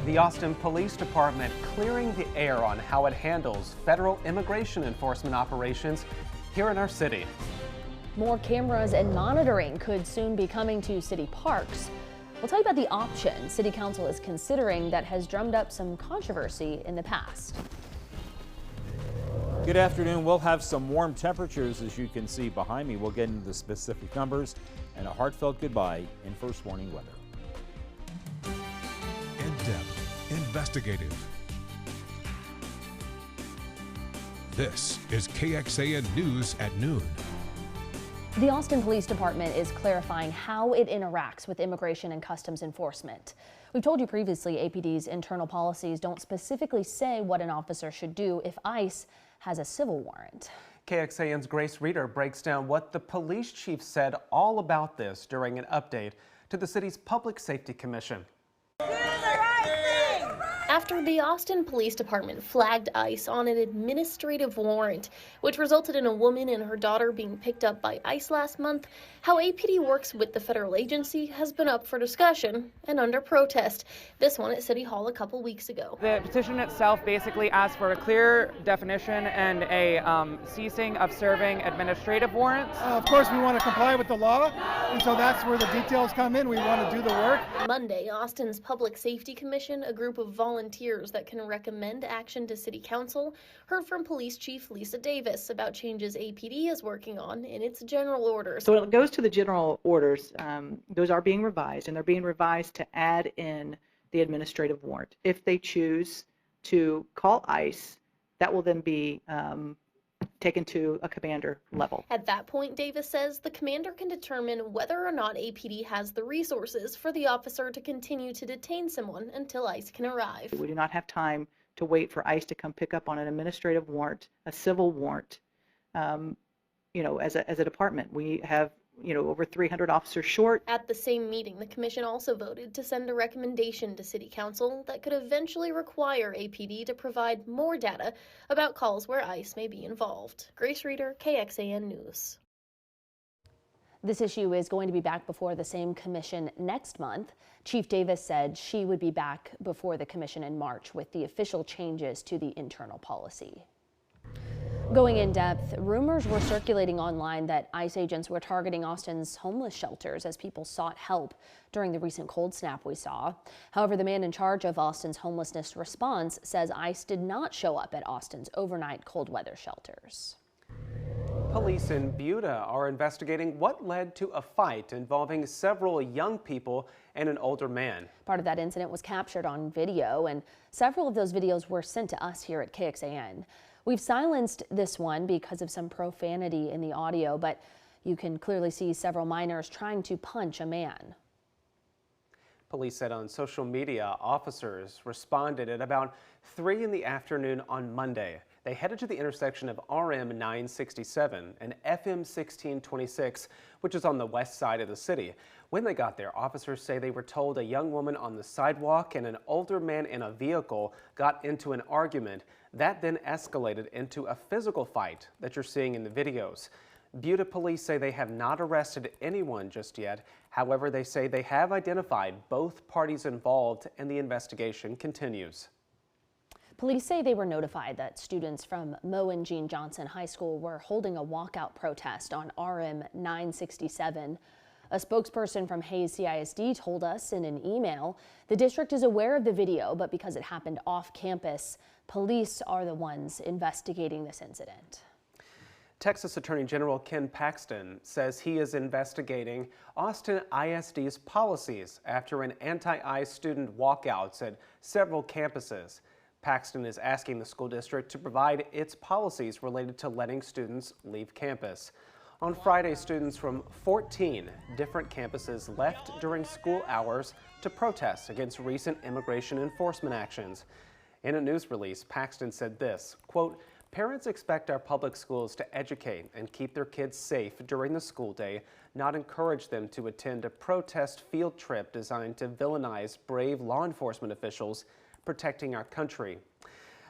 The Austin Police Department clearing the air on how it handles federal immigration enforcement operations here in our city. More cameras and monitoring could soon be coming to city parks. We'll tell you about the option City Council is considering that has drummed up some controversy in the past. Good afternoon. We'll have some warm temperatures, as you can see behind me. We'll get into the specific numbers and a heartfelt goodbye in first warning weather. In-depth, investigative. This is KXAN News at noon. The Austin Police Department is clarifying how it interacts with Immigration and Customs Enforcement. We've told you previously APD's internal policies don't specifically say what an officer should do if ICE has a civil warrant. KXAN's Grace Reeder breaks down what the police chief said all about this during an update to the city's Public Safety Commission. After the Austin Police Department flagged ICE on an administrative warrant, which resulted in a woman and her daughter being picked up by ICE last month, how APD works with the federal agency has been up for discussion and under protest. This one at City Hall a couple weeks ago. The petition itself basically asks for a clear definition and a ceasing of serving administrative warrants. Of course, we want to comply with the law, and so that's where the details come in. We want to do the work. Monday, Austin's Public Safety Commission, a group of volunteers that can recommend action to City Council, heard from Police Chief Lisa Davis about changes APD is working on in its general orders. So it goes to the general orders. Those are being revised, and they're being revised to add in the administrative warrant. If they choose to call ICE, that will then be taken to a commander level. At that point, Davis says the commander can determine whether or not APD has the resources for the officer to continue to detain someone until ICE can arrive. We do not have time to wait for ICE to come pick up on an administrative warrant, a civil warrant. As a department, we have over 300 officers short. At the same meeting, the commission also voted to send a recommendation to City Council that could eventually require APD to provide more data about calls where ICE may be involved. Grace Reeder, KXAN News. This issue is going to be back before the same commission next month. Chief Davis said she would be back before the commission in March with the official changes to the internal policy. Going in depth, rumors were circulating online that ICE agents were targeting Austin's homeless shelters as people sought help during the recent cold snap we saw. However, the man in charge of Austin's homelessness response says ICE did not show up at Austin's overnight cold weather shelters. Police in Buda are investigating what led to a fight involving several young people and an older man. Part of that incident was captured on video, and several of those videos were sent to us here at KXAN. We've silenced this one because of some profanity in the audio, but you can clearly see several minors trying to punch a man. Police said on social media, officers responded at about 3 in the afternoon on Monday. They headed to the intersection of RM 967 and FM 1626, which is on the west side of the city. When they got there, officers say they were told a young woman on the sidewalk and an older man in a vehicle got into an argument. That then escalated into a physical fight that you're seeing in the videos. Buda police say they have not arrested anyone just yet. However, they say they have identified both parties involved and the investigation continues. Police say they were notified that students from Moe and Jean Johnson High School were holding a walkout protest on RM 967. A spokesperson from Hayes CISD told us in an email the district is aware of the video, but because it happened off campus, police are the ones investigating this incident. Texas Attorney General Ken Paxton says he is investigating Austin ISD's policies after an anti-ICE student walkouts at several campuses. Paxton is asking the school district to provide its policies related to letting students leave campus. On Friday, students from 14 different campuses left during school hours to protest against recent immigration enforcement actions. In a news release, Paxton said this, quote, "Parents expect our public schools to educate and keep their kids safe during the school day, not encourage them to attend a protest field trip designed to villainize brave law enforcement officials protecting our country."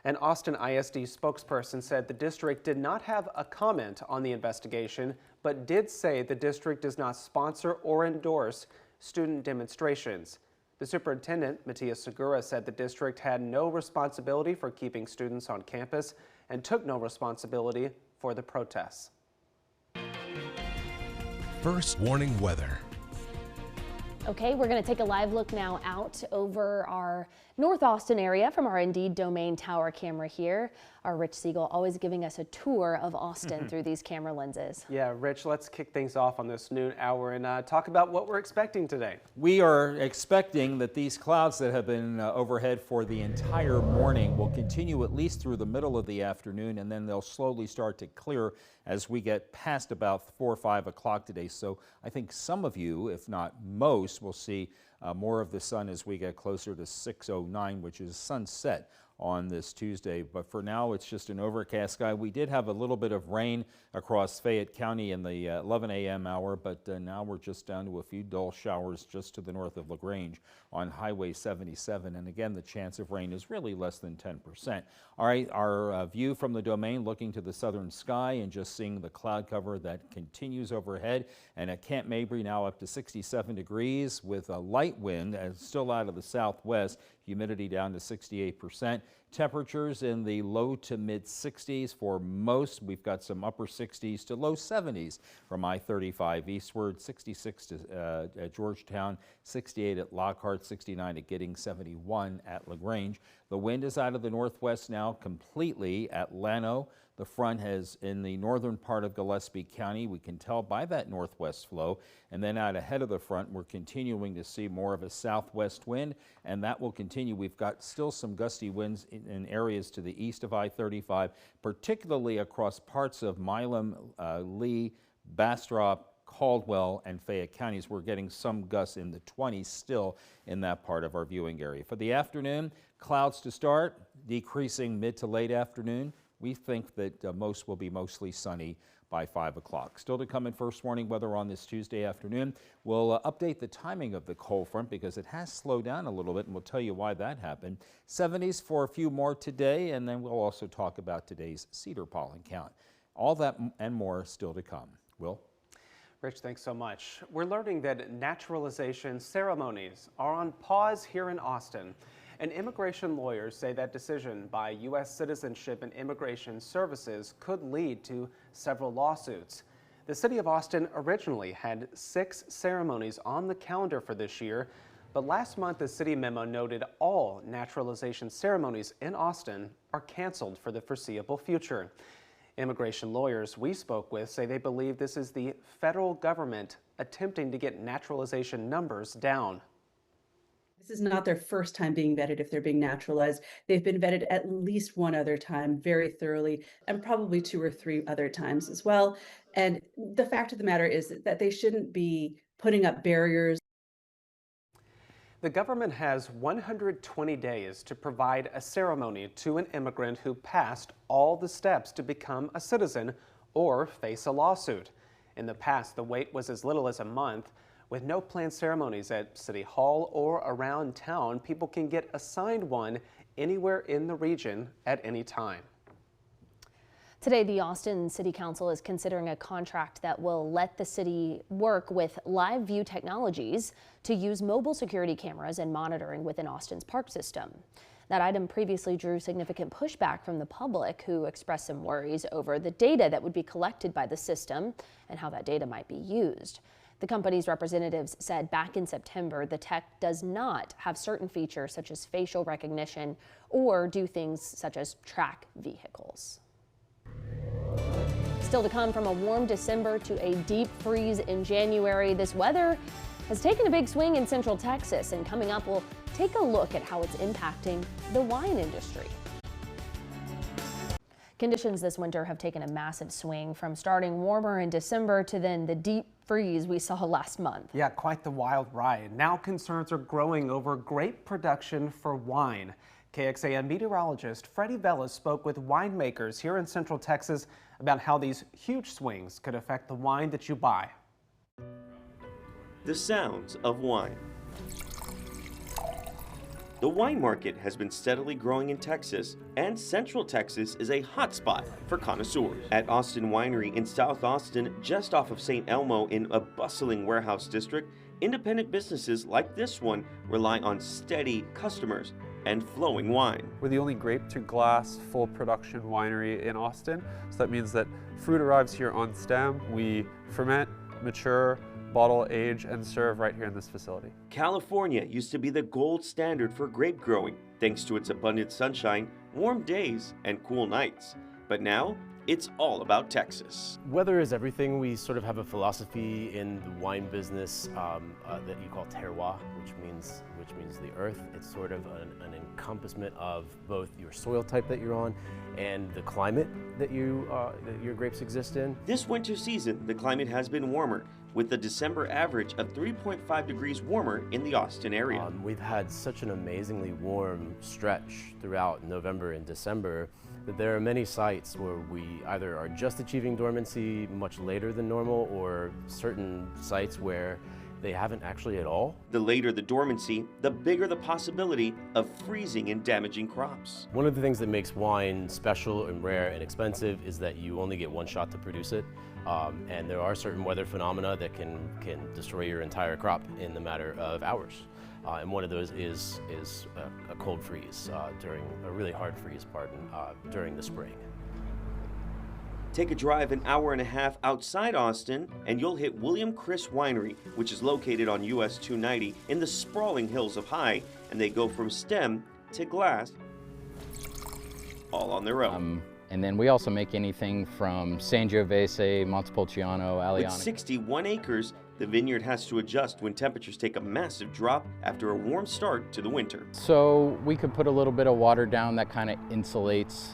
An Austin ISD spokesperson said the district did not have a comment on the investigation, but did say the district does not sponsor or endorse student demonstrations. The superintendent, Matias Segura, said the district had no responsibility for keeping students on campus and took no responsibility for the protests. First warning weather. Okay, we're going to take a live look now out over our North Austin area from our Indeed Domain Tower camera here. Our Rich Siegel always giving us a tour of Austin through these camera lenses. Yeah, Rich, let's kick things off on this noon hour and talk about what we're expecting today. We are expecting that these clouds that have been overhead for the entire morning will continue at least through the middle of the afternoon, and then they'll slowly start to clear as we get past about 4 or 5 o'clock today. So I think some of you, if not most, will see more of the sun as we get closer to 6:09, which is sunset on this Tuesday. But for now, it's just an overcast sky. We did have a little bit of rain across Fayette County in the 11 a.m. hour, but now we're just down to a few dull showers just to the north of LaGrange on Highway 77. And again, the chance of rain is really less than 10%. All right, our view from the domain, looking to the southern sky and just seeing the cloud cover that continues overhead. And at Camp Mabry now up to 67 degrees with a light wind and still out of the southwest. Humidity down to 68%. Temperatures in the low to mid 60s for most. We've got some upper 60s to low 70s from I-35 eastward, 66 at Georgetown, 68 at Lockhart, 69 at Giddings, 71 at LaGrange. The wind is out of the northwest now completely at Llano. The front has in the northern part of Gillespie County. We can tell by that northwest flow. And then out ahead of the front, we're continuing to see more of a southwest wind, and that will continue. We've got still some gusty winds in areas to the east of I-35, particularly across parts of Milam, Lee, Bastrop, Caldwell, and Fayette counties. We're getting some gusts in the 20s still in that part of our viewing area. For the afternoon, clouds to start, decreasing mid to late afternoon. We think that most will be mostly sunny by 5 o'clock. Still to come in first warning weather on this Tuesday afternoon. We'll update the timing of the cold front because it has slowed down a little bit, and we'll tell you why that happened. 70s for a few more today, and then we'll also talk about today's cedar pollen count. All that and more still to come. Will? Rich, thanks so much. We're learning that naturalization ceremonies are on pause here in Austin. And immigration lawyers say that decision by U.S. Citizenship and Immigration Services could lead to several lawsuits. The city of Austin originally had 6 ceremonies on the calendar for this year, but last month the city memo noted all naturalization ceremonies in Austin are canceled for the foreseeable future. Immigration lawyers we spoke with say they believe this is the federal government attempting to get naturalization numbers down. This is not their first time being vetted if they're being naturalized. They've been vetted at least one other time very thoroughly, and probably 2 or 3 other times as well. And the fact of the matter is that they shouldn't be putting up barriers. The government has 120 days to provide a ceremony to an immigrant who passed all the steps to become a citizen or face a lawsuit. In the past, the wait was as little as a month. With no planned ceremonies at City Hall or around town, people can get assigned one anywhere in the region at any time. Today, the Austin City Council is considering a contract that will let the city work with Live View Technologies to use mobile security cameras and monitoring within Austin's park system. That item previously drew significant pushback from the public, who expressed some worries over the data that would be collected by the system and how that data might be used. The company's representatives said back in September the tech does not have certain features such as facial recognition or do things such as track vehicles. Still to come, from a warm December to a deep freeze in January, this weather has taken a big swing in Central Texas, and coming up we'll take a look at how it's impacting the wine industry. Conditions this winter have taken a massive swing, from starting warmer in December to then the deep freeze we saw last month. Yeah, quite the wild ride. Now concerns are growing over grape production for wine. KXAN meteorologist Freddie Vela spoke with winemakers here in Central Texas about how these huge swings could affect the wine that you buy. The sounds of wine. The wine market has been steadily growing in Texas, and Central Texas is a hotspot for connoisseurs. At Austin Winery in South Austin, just off of St. Elmo in a bustling warehouse district, independent businesses like this one rely on steady customers and flowing wine. We're the only grape-to-glass full production winery in Austin, so that means that fruit arrives here on stem. We ferment, mature, bottle, age, and serve right here in this facility. California used to be the gold standard for grape growing, thanks to its abundant sunshine, warm days, and cool nights. But now, it's all about Texas. Weather is everything. We sort of have a philosophy in the wine business that you call terroir, which means the earth. It's sort of an encompassment of both your soil type that you're on and the climate that your grapes exist in. This winter season, the climate has been warmer, with the December average of 3.5 degrees warmer in the Austin area. We've had such an amazingly warm stretch throughout November and December that there are many sites where we either are just achieving dormancy much later than normal, or certain sites where they haven't actually at all. The later the dormancy, the bigger the possibility of freezing and damaging crops. One of the things that makes wine special and rare and expensive is that you only get one shot to produce it. And there are certain weather phenomena that can destroy your entire crop in the matter of hours. And one of those is a cold freeze during a really hard freeze, during the spring. Take a drive an hour and a half outside Austin, and you'll hit William Chris Winery, which is located on US 290 in the sprawling hills of High, and they go from stem to glass, all on their own. And then we also make anything from Sangiovese, Montepulciano, Aliano. With 61 acres, the vineyard has to adjust when temperatures take a massive drop after a warm start to the winter. So we could put a little bit of water down that kind of insulates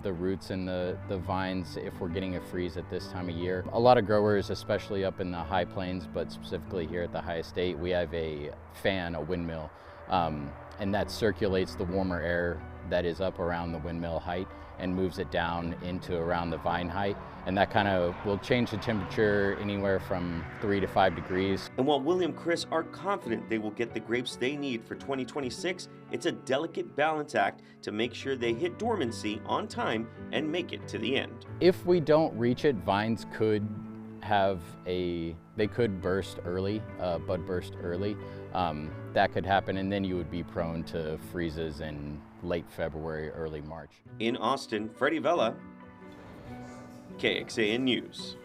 the roots and the vines if we're getting a freeze at this time of year. A lot of growers, especially up in the high plains, but specifically here at the high estate, we have a fan, a windmill, and that circulates the warmer air that is up around the windmill height and moves it down into around the vine height. And that kind of will change the temperature anywhere from 3 to 5 degrees. And while William Chris are confident they will get the grapes they need for 2026, it's a delicate balance act to make sure they hit dormancy on time and make it to the end. If we don't reach it, vines could they could burst early, bud burst early. That could happen, and then you would be prone to freezes in late February, early March. In Austin, Freddie Vela, KXAN News.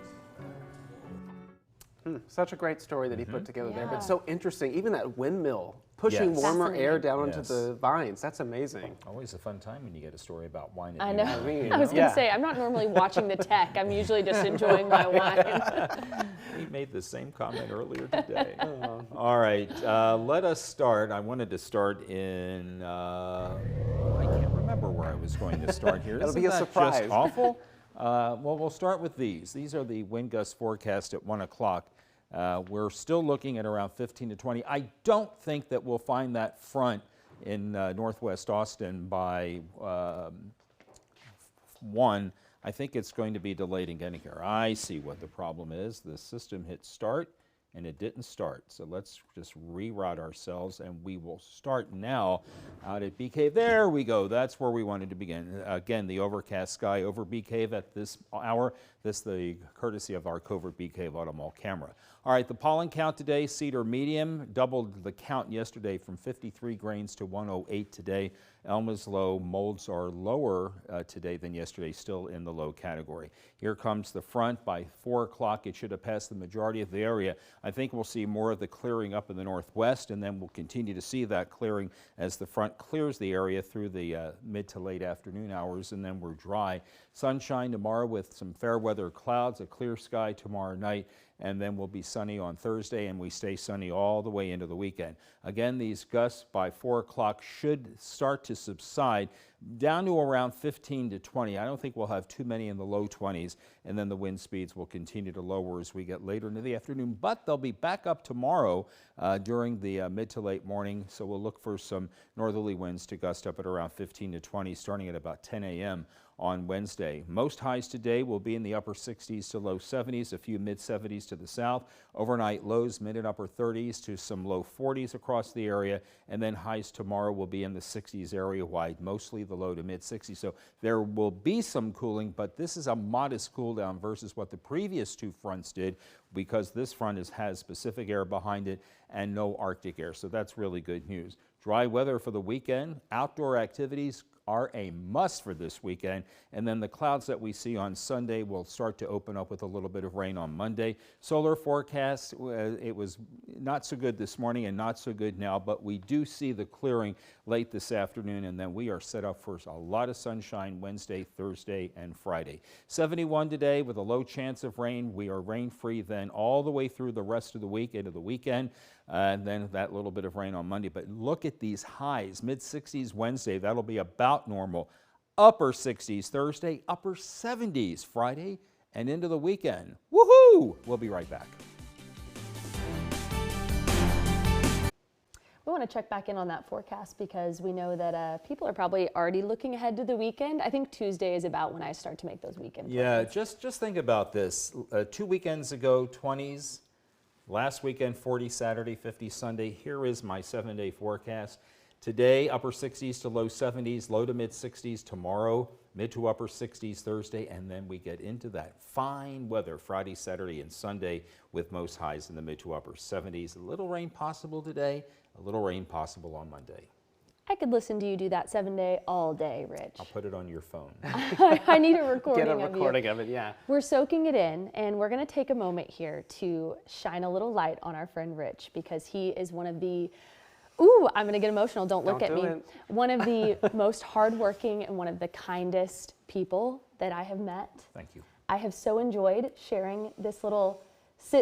Such a great story that he put together there, but so interesting. Even that windmill pushing warmer air down into the vines. That's amazing. Always a fun time when you get a story about wine. I know. I was going to say, I'm not normally watching the tech. I'm usually just enjoying my wine. We made the same comment earlier today. All right, let us start. I wanted to start in, I can't remember where I was going to start here. It'll be a surprise. Just awful? Well, we'll start with these. These are the wind gust forecast at 1 o'clock. We're still looking at around 15 to 20. I don't think that we'll find that front in northwest Austin by 1. I think it's going to be delayed in getting here. I see what the problem is. The system hit start and it didn't start. So let's just reroute ourselves and we will start now out at Bee Cave. There we go. That's where we wanted to begin. Again, the overcast sky over Bee Cave at this hour. This the courtesy of our covert Bee Cave Auto Mall camera. All right, the pollen count today, cedar medium, doubled the count yesterday from 53 grains to 108 today. Elma's low, molds are lower today than yesterday, still in the low category. Here comes the front. By 4 o'clock, it should have passed the majority of the area. I think we'll see more of the clearing up in the northwest, and then we'll continue to see that clearing as the front clears the area through the mid to late afternoon hours, and then we're dry. Sunshine tomorrow with some fair weather clouds, a clear sky tomorrow night, and then we'll be sunny on Thursday, and we stay sunny all the way into the weekend. Again, these gusts by 4 o'clock should start to subside down to around 15 to 20. I don't think we'll have too many in the low 20s, and then the wind speeds will continue to lower as we get later into the afternoon, but they'll be back up tomorrow during the mid to late morning, so we'll look for some northerly winds to gust up at around 15 to 20 starting at about 10 a.m. on Wednesday. Most highs today will be in the upper 60s to low 70s, a few mid 70s to the south. Overnight lows mid and upper 30s to some low 40s across the area, and then highs tomorrow will be in the 60s area-wide, mostly the low to mid 60s. So there will be some cooling, but this is a modest cool down versus what the previous two fronts did, because this front has Pacific air behind it and no Arctic air. So that's really good news. Dry weather for the weekend. Outdoor activities are a must for this weekend, and then the clouds that we see on Sunday will start to open up with a little bit of rain on Monday. Solar forecast, it was not so good this morning and not so good now, but we do see the clearing late this afternoon, and then we are set up for a lot of sunshine Wednesday, Thursday, and Friday. 71 today with a low chance of rain. We are rain free then all the way through the rest of the week into the weekend. And then that little bit of rain on Monday. But look at these highs. Mid-60s Wednesday, that'll be about normal. Upper 60s Thursday, upper 70s Friday, and into the weekend. Woohoo! We'll be right back. We want to check back in on that forecast because we know that people are probably already looking ahead to the weekend. I think Tuesday is about when I start to make those weekend plans. Yeah, just think about this. 2 weekends ago, 20s. Last weekend, 40 Saturday, 50 Sunday. Here is my 7-day forecast. Today, upper 60s to low 70s, low to mid 60s. Tomorrow, mid to upper 60s Thursday, and then we get into that fine weather Friday, Saturday, and Sunday with most highs in the mid to upper 70s. A little rain possible today, a little rain possible on Monday. I could listen to you do that 7-day all day, Rich. I'll put it on your phone. I need a recording of you. Get a recording of it, yeah. We're soaking it in, and we're going to take a moment here to shine a little light on our friend Rich, because he is one of the, I'm going to get emotional, don't look at me. One of the most hardworking and one of the kindest people that I have met. Thank you. I have so enjoyed sharing this little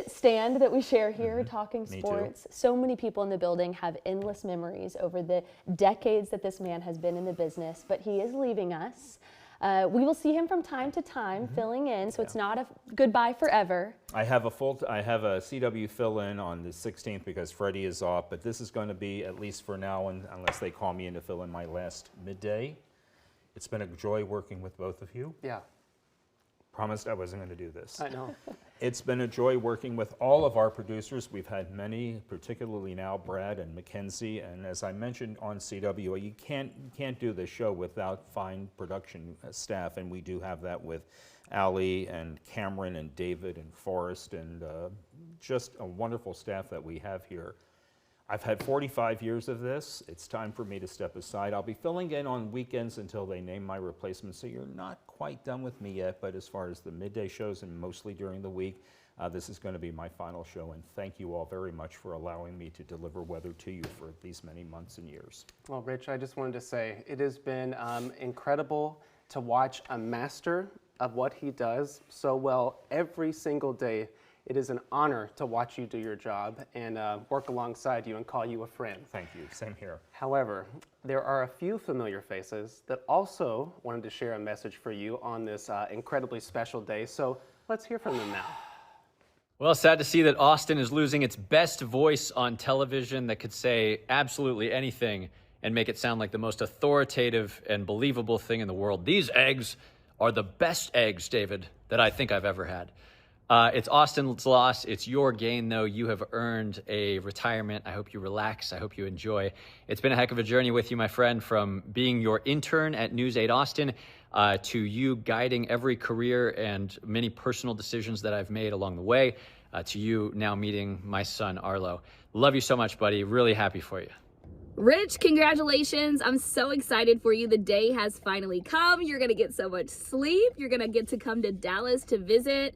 stand that we share here, talking sports. So many people in the building have endless memories over the decades that this man has been in the business, but he is leaving us. We will see him from time to time filling in, so it's not a goodbye forever. I have a CW fill-in on the 16th because Freddie is off, but this is going to be, at least for now, unless they call me in to fill in my last midday. It's been a joy working with both of you. Yeah. Promised I wasn't going to do this. I know. It's been a joy working with all of our producers. We've had many, particularly now Brad and Mackenzie, and as I mentioned on CW, you can't do this show without fine production staff, and we do have that with Ali and Cameron and David and Forrest, and just a wonderful staff that we have here. I've had 45 years of this. It's time for me to step aside. I'll be filling in on weekends until they name my replacement, so you're not quite done with me yet, but as far as the midday shows and mostly during the week, this is going to be my final show, and thank you all very much for allowing me to deliver weather to you for these many months and years. Well, Rich, I just wanted to say it has been incredible to watch a master of what he does so well every single day. It is an honor to watch you do your job and work alongside you and call you a friend. Thank you. Same here. However, there are a few familiar faces that also wanted to share a message for you on this incredibly special day. So let's hear from them now. Well, sad to see that Austin is losing its best voice on television that could say absolutely anything and make it sound like the most authoritative and believable thing in the world. These eggs are the best eggs, David, that I think I've ever had. It's Austin's loss. It's your gain, though. You have earned a retirement. I hope you relax. I hope you enjoy. It's been a heck of a journey with you, my friend, from being your intern at News 8 Austin to you guiding every career and many personal decisions that I've made along the way, to you now meeting my son, Arlo. Love you so much, buddy. Really happy for you. Rich, congratulations. I'm so excited for you. The day has finally come. You're going to get so much sleep. You're going to get to come to Dallas to visit.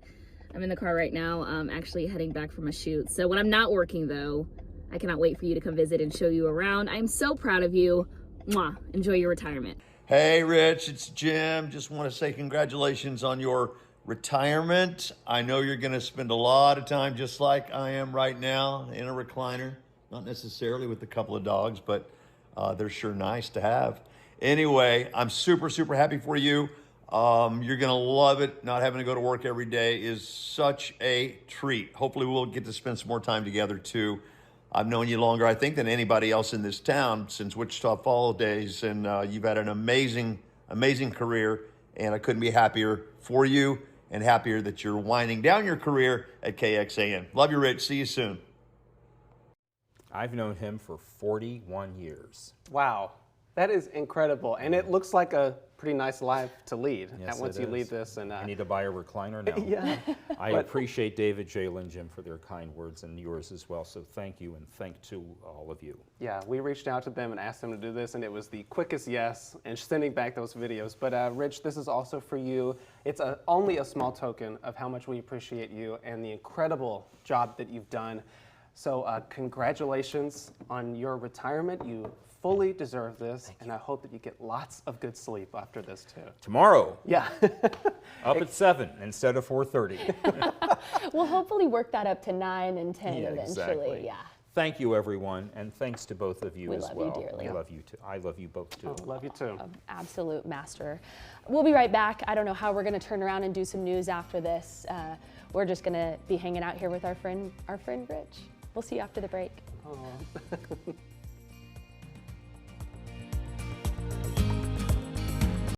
I'm in the car right now, actually heading back from a shoot. So when I'm not working, though, I cannot wait for you to come visit and show you around. I'm so proud of you. Mwah. Enjoy your retirement. Hey, Rich, it's Jim. Just want to say congratulations on your retirement. I know you're going to spend a lot of time, just like I am right now, in a recliner. Not necessarily with a couple of dogs, but they're sure nice to have. Anyway, I'm super, super happy for you. You're going to love it. Not having to go to work every day is such a treat. Hopefully we'll get to spend some more time together too. I've known you longer, I think, than anybody else in this town since Wichita Falls days, and you've had an amazing, amazing career, And I couldn't be happier for you and happier that you're winding down your career at KXAN. Love you, Rich. See you soon. I've known him for 41 years. Wow, that is incredible. And it looks like a pretty nice life to lead once you leave this. And I need to buy a recliner now. Yeah. I appreciate David, Jaylen, Jim for their kind words and yours as well. So thank you, and thank to all of you. Yeah, we reached out to them and asked them to do this, and it was the quickest yes, and sending back those videos. But Rich, this is also for you. It's only a small token of how much we appreciate you and the incredible job that you've done. So congratulations on your retirement. You fully deserve this, and I hope that you get lots of good sleep after this too. Tomorrow. Yeah. Up at 7 instead of 4:30. We'll hopefully work that up to 9 and 10 eventually. Exactly. Yeah. Thank you, everyone, and thanks to both of you as well. We love you dearly. I love you too. I love you both too. Oh, love you too. Absolute master. We'll be right back. I don't know how we're going to turn around and do some news after this. We're just going to be hanging out here with our friend Rich. We'll see you after the break. Oh.